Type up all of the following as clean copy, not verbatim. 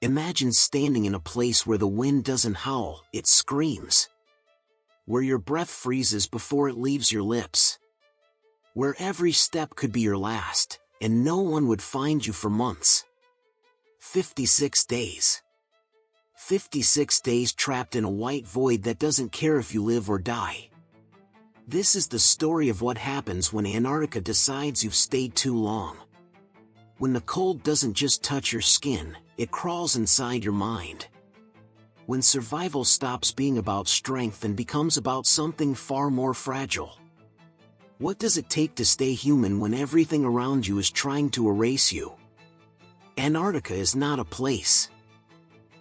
Imagine standing in a place where the wind doesn't howl, it screams. Where your breath freezes before it leaves your lips. Where every step could be your last, and no one would find you for months. 56 days. 56 days trapped in a white void that doesn't care if you live or die. This is the story of what happens when Antarctica decides you've stayed too long. When the cold doesn't just touch your skin, it crawls inside your mind. When survival stops being about strength and becomes about something far more fragile. What does it take to stay human when everything around you is trying to erase you? Antarctica is not a place.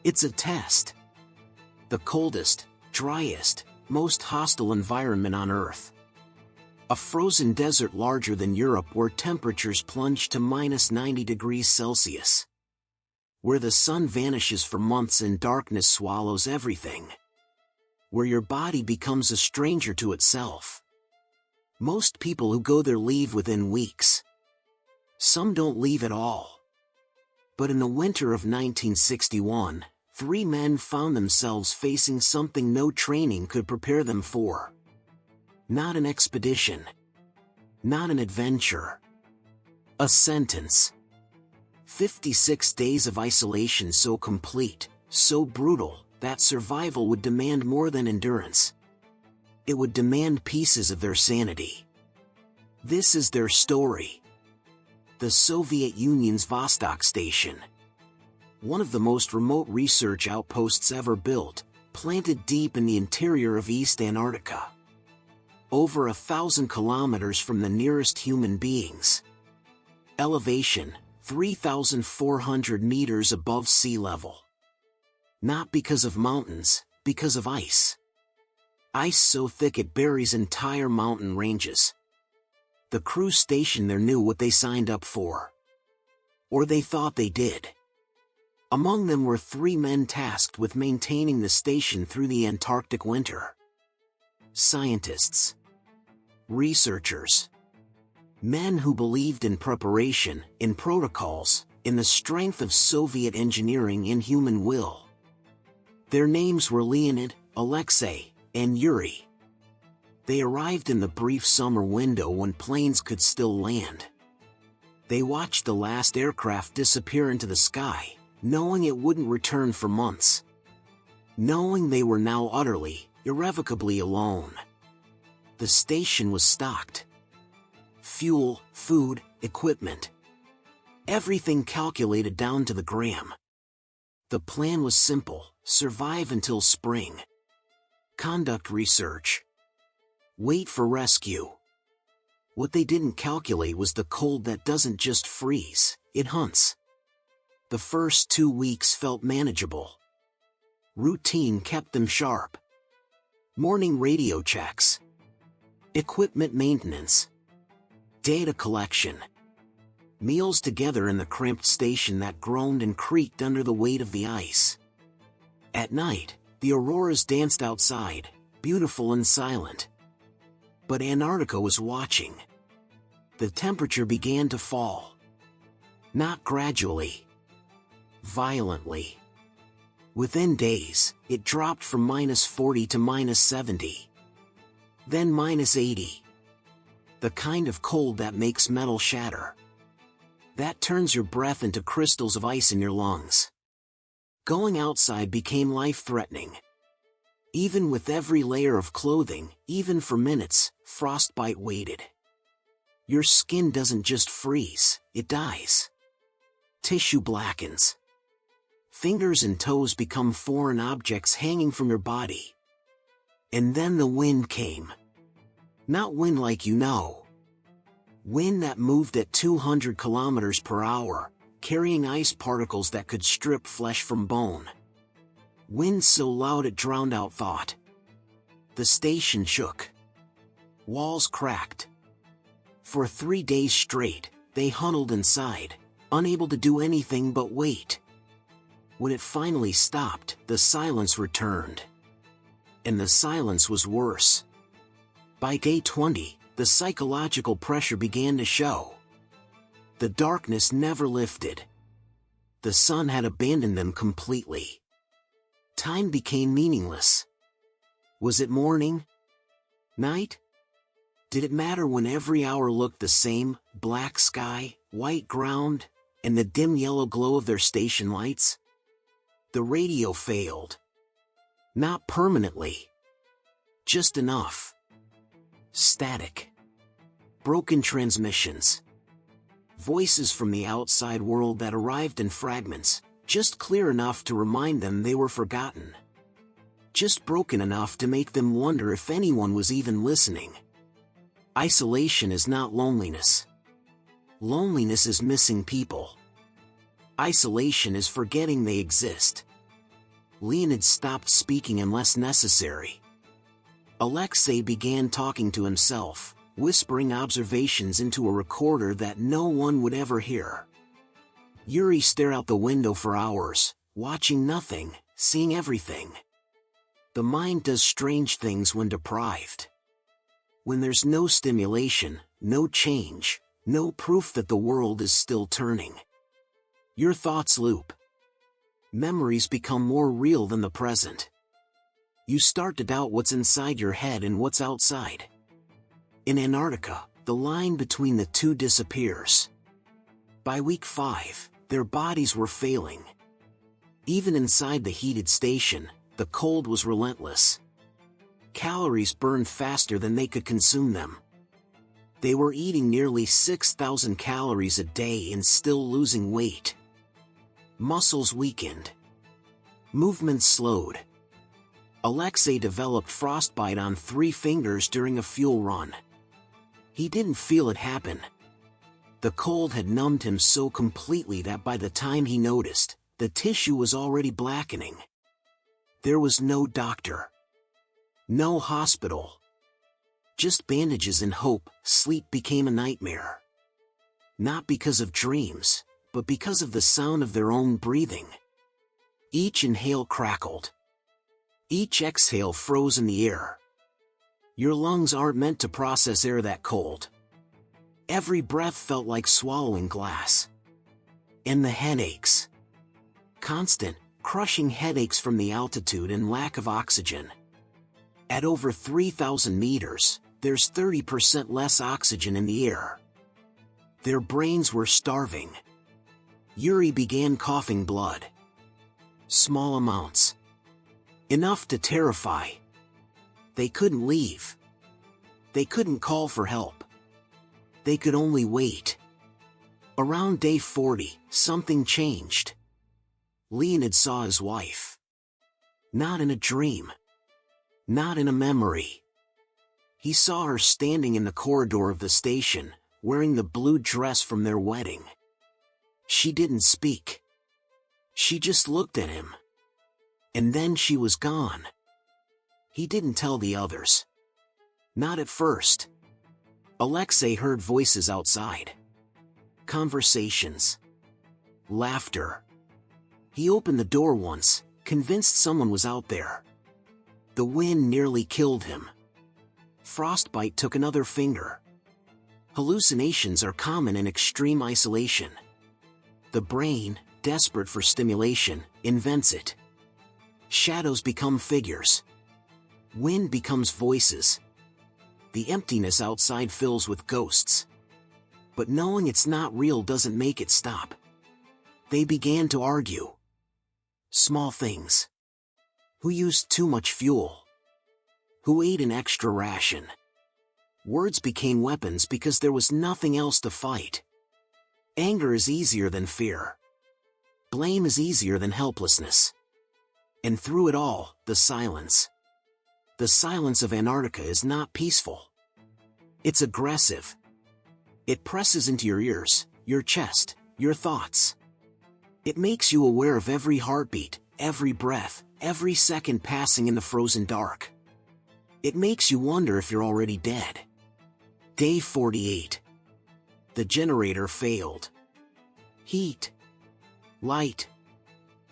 It's a test. The coldest, driest, most hostile environment on Earth. A frozen desert larger than Europe where temperatures plunge to -90 degrees Celsius. Where the sun vanishes for months and darkness swallows everything. Where your body becomes a stranger to itself. Most people who go there leave within weeks. Some don't leave at all. But in the winter of 1961, 3 men found themselves facing something no training could prepare them for. Not an expedition. Not an adventure. A sentence. 56 days of isolation so complete, so brutal, that survival would demand more than endurance. It would demand pieces of their sanity. This is their story. The Soviet Union's Vostok Station. One of the most remote research outposts ever built, planted deep in the interior of East Antarctica. Over 1,000 kilometers from the nearest human beings. Elevation, 3,400 meters above sea level. Not because of mountains, because of ice. Ice so thick it buries entire mountain ranges. The crew stationed there knew what they signed up for. Or they thought they did. Among them were 3 men tasked with maintaining the station through the Antarctic winter. Scientists. Researchers. Men who believed in preparation, in protocols, in the strength of Soviet engineering and human will. Their names were Leonid, Alexei, and Yuri. They arrived in the brief summer window when planes could still land. They watched the last aircraft disappear into the sky, knowing it wouldn't return for months. Knowing they were now utterly, irrevocably alone. The station was stocked. Fuel, food, equipment. Everything calculated down to the gram. The plan was simple: survive until spring. Conduct research. Wait for rescue. What they didn't calculate was the cold that doesn't just freeze, it hunts. The first 2 weeks felt manageable. Routine kept them sharp. Morning radio checks. Equipment maintenance. Data collection. Meals together in the cramped station that groaned and creaked under the weight of the ice. At night, the auroras danced outside, beautiful and silent. But Antarctica was watching. The temperature began to fall. Not gradually. Violently. Within days, it dropped from -40 to -70. Then -80. The kind of cold that makes metal shatter. That turns your breath into crystals of ice in your lungs. Going outside became life-threatening. Even with every layer of clothing, even for minutes, frostbite waited. Your skin doesn't just freeze, it dies. Tissue blackens. Fingers and toes become foreign objects hanging from your body. And then the wind came. Not wind like you know. Wind that moved at 200 kilometers per hour, carrying ice particles that could strip flesh from bone. Wind so loud it drowned out thought. The station shook. Walls cracked. For 3 days straight, they huddled inside, unable to do anything but wait. When it finally stopped, the silence returned. And the silence was worse. By day 20, the psychological pressure began to show. The darkness never lifted. The sun had abandoned them completely. Time became meaningless. Was it morning? Night? Did it matter when every hour looked the same, black sky, white ground, and the dim yellow glow of their station lights? The radio failed. Not permanently. Just enough. Static. Broken transmissions. Voices from the outside world that arrived in fragments, just clear enough to remind them they were forgotten. Just broken enough to make them wonder if anyone was even listening. Isolation is not loneliness. Loneliness is missing people. Isolation is forgetting they exist. Leonid stopped speaking unless necessary. Alexei began talking to himself, whispering observations into a recorder that no one would ever hear. Yuri stared out the window for hours, watching nothing, seeing everything. The mind does strange things when deprived. When there's no stimulation, no change, no proof that the world is still turning. Your thoughts loop. Memories become more real than the present. You start to doubt what's inside your head and what's outside. In Antarctica, the line between the two disappears. By week 5, their bodies were failing. Even inside the heated station, the cold was relentless. Calories burned faster than they could consume them. They were eating nearly 6,000 calories a day and still losing weight. Muscles weakened. Movement slowed. Alexei developed frostbite on 3 fingers during a fuel run. He didn't feel it happen. The cold had numbed him so completely that by the time he noticed, the tissue was already blackening. There was no doctor. No hospital. Just bandages and hope. Sleep became a nightmare. Not because of dreams, but because of the sound of their own breathing. Each inhale crackled. Each exhale froze in the air. Your lungs aren't meant to process air that cold. Every breath felt like swallowing glass. And the headaches. Constant, crushing headaches from the altitude and lack of oxygen. At over 3,000 meters, there's 30% less oxygen in the air. Their brains were starving. Yuri began coughing blood. Small amounts. Enough to terrify. They couldn't leave. They couldn't call for help. They could only wait. Around day 40, something changed. Leonid saw his wife. Not in a dream. Not in a memory. He saw her standing in the corridor of the station, wearing the blue dress from their wedding. She didn't speak. She just looked at him. And then she was gone. He didn't tell the others. Not at first. Alexei heard voices outside. Conversations. Laughter. He opened the door once, convinced someone was out there. The wind nearly killed him. Frostbite took another finger. Hallucinations are common in extreme isolation. The brain, desperate for stimulation, invents it. Shadows become figures. Wind becomes voices. The emptiness outside fills with ghosts. But knowing it's not real doesn't make it stop. They began to argue. Small things. Who used too much fuel? Who ate an extra ration? Words became weapons because there was nothing else to fight. Anger is easier than fear. Blame is easier than helplessness. And through it all, the silence. The silence of Antarctica is not peaceful. It's aggressive. It presses into your ears, your chest, your thoughts. It makes you aware of every heartbeat, every breath, every second passing in the frozen dark. It makes you wonder if you're already dead. Day 48. The generator failed. Heat. Light.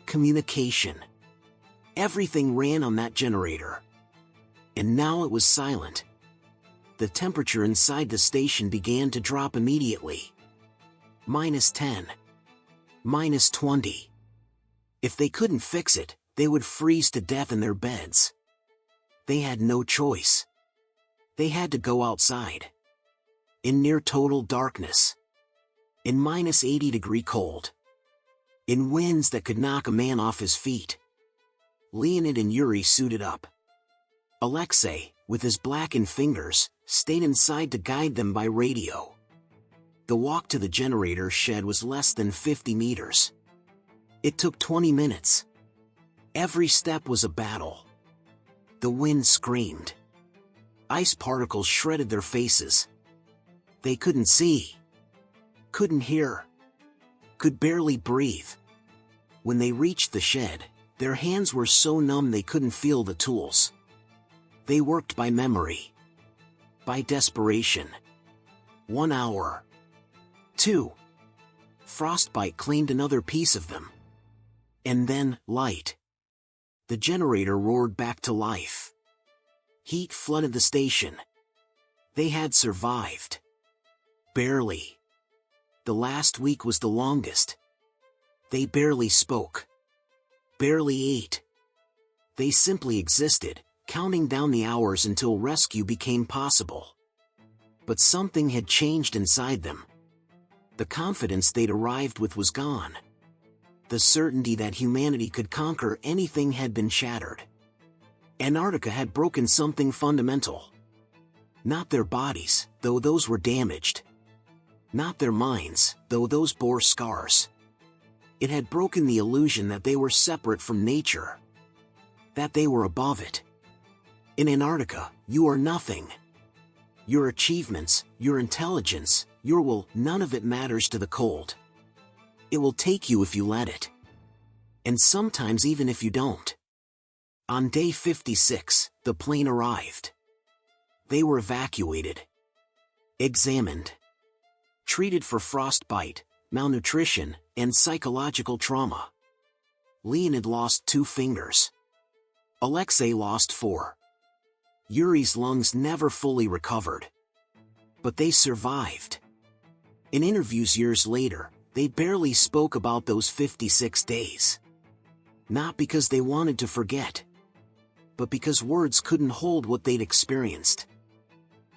Communication. Everything ran on that generator. And now it was silent. The temperature inside the station began to drop immediately. -10. -20. If they couldn't fix it, they would freeze to death in their beds. They had no choice. They had to go outside. In near total darkness. In -80-degree cold. In winds that could knock a man off his feet. Leonid and Yuri suited up. Alexei, with his blackened fingers, stayed inside to guide them by radio. The walk to the generator shed was less than 50 meters. It took 20 minutes. Every step was a battle. The wind screamed. Ice particles shredded their faces. They couldn't see. Couldn't hear. Could barely breathe. When they reached the shed, their hands were so numb they couldn't feel the tools. They worked by memory. By desperation. 1 hour. 2. Frostbite claimed another piece of them. And then, light. The generator roared back to life. Heat flooded the station. They had survived. Barely. The last week was the longest. They barely spoke. Barely ate. They simply existed, counting down the hours until rescue became possible. But something had changed inside them. The confidence they'd arrived with was gone. The certainty that humanity could conquer anything had been shattered. Antarctica had broken something fundamental. Not their bodies, though those were damaged. Not their minds, though those bore scars. It had broken the illusion that they were separate from nature. That they were above it. In Antarctica, you are nothing. Your achievements, your intelligence, your will, none of it matters to the cold. It will take you if you let it. And sometimes even if you don't. On day 56, the plane arrived. They were evacuated. Examined. Treated for frostbite, malnutrition, and psychological trauma. Leonid lost 2 fingers. Alexei lost 4. Yuri's lungs never fully recovered. But they survived. In interviews years later, they barely spoke about those 56 days. Not because they wanted to forget, but because words couldn't hold what they'd experienced.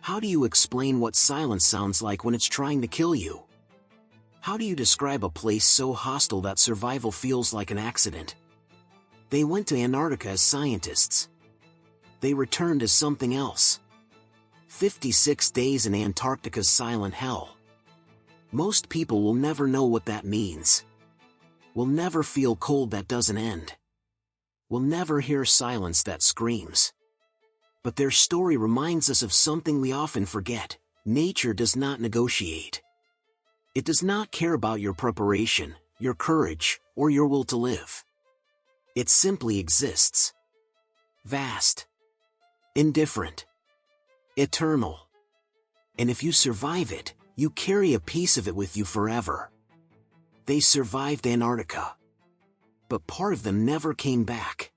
How do you explain what silence sounds like when it's trying to kill you? How do you describe a place so hostile that survival feels like an accident? They went to Antarctica as scientists. They returned as something else. 56 days in Antarctica's silent hell. Most people will never know what that means. Will never feel cold that doesn't end. Will never hear silence that screams. But their story reminds us of something we often forget. Nature does not negotiate. It does not care about your preparation, your courage, or your will to live. It simply exists. Vast. Indifferent. Eternal. And if you survive it, you carry a piece of it with you forever. They survived Antarctica. But part of them never came back.